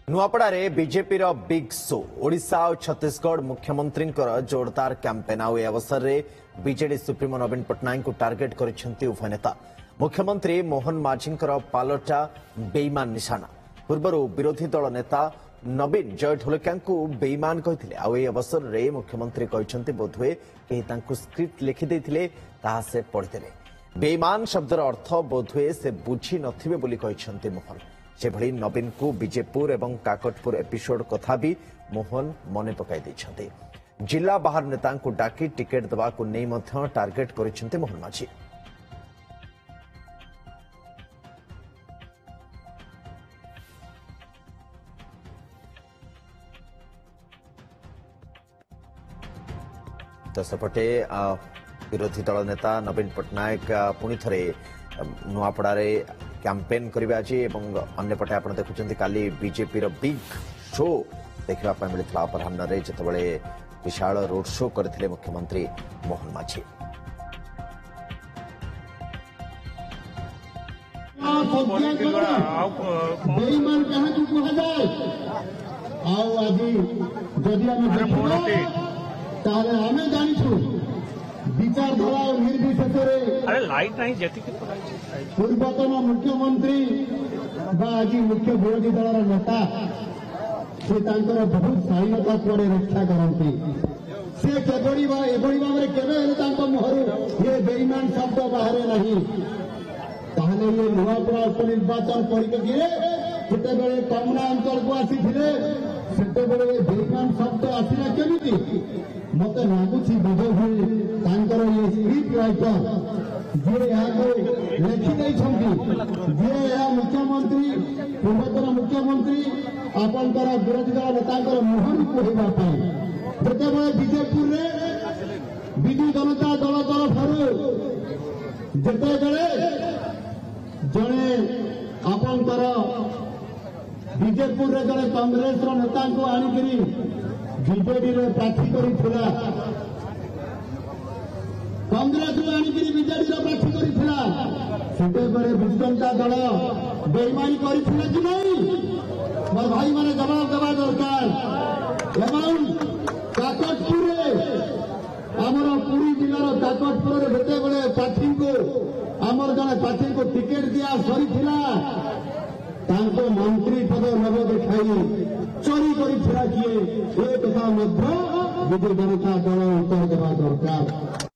नुआपड़ारे BJP big show Odisha और छत्तीसगढ़ मुख्यमंत्री जोरदार कैंपेन आउ अवसर में बीजेडी सुप्रीमो नवीन पट्टनायक को टार्गेट कर उभय नेता। मुख्यमंत्री मोहन माझी पालटा बेईमान निशाना। पूर्व विरोधी दल नेता नवीन जय ढोलकिया बेईमान कहते अवसर में मुख्यमंत्री कहते बोधहुए कहीं स्क्रिप्ट लिखिदे से पढ़ीदे। बेईमान शब्दर अर्थ बोधहुए से बुझी नथिबे बोली कहते मोहन। सेभली नवीन को विजेपुर एवं काकटपुर एपिसोड कथा भी मोहन मने पकाई देछन्ते। जिला बाहर नेता को डाकी टिकेट देवा को नहीं मध्य टार्गेट करिसेंते मोहन माझी। तो सेपटे विरोधी दल नेता नवीन पट्टनायक पुणी थे नुआपड़ारे कैंपेन करेंगे आज अंपटे आप देखुं काली बीजेपी बिग शो देखा मिलता अपराह जिते विशाल रोड शो करते मुख्यमंत्री मोहन माझी। विचारधारा निर्विशेष पूर्वतन मुख्यमंत्री आज मुख्य विरोधी दल नेता से बहुत शालीनता पर रक्षा करती से एभली भाव में मुहर ये बेईमान शब्द बाहर नहीं ताहले ये नुआपड़ा उपनिर्वाचन करते कमना अंचल को आसी से बेईमान शब्द आसला केमी मत लगुच बोध हुए ये स्क्रिप्ट राइटर जी लिखिदे जी मुख्यमंत्री पूर्वतन मुख्यमंत्री आपंकर विरोधी दल नेता मुहर कहवाई जिते विजेपुर विजु जनता दल तरफ जिते जड़े आपंकर विजेपुर जड़े कांग्रेस नेता को आनिकी बीजेडी प्रार्थी करा कांग्रेस आनिकी बीजेडी प्रार्थी करा विजु जनता दल बेईमानी कर कि नहीं मोर भाई मैंने जवाब देवा दरकार। एवं काकटपुर आमर पुरी जिलार काकटपुर जिते बड़े प्रार्थी को आमर जड़े प्रार्थी को टिकेट दिया सरी मंत्री पद नव देखाई चोरी कर किए ए कथा विजु जनता दल उत्तर देवा दरकार।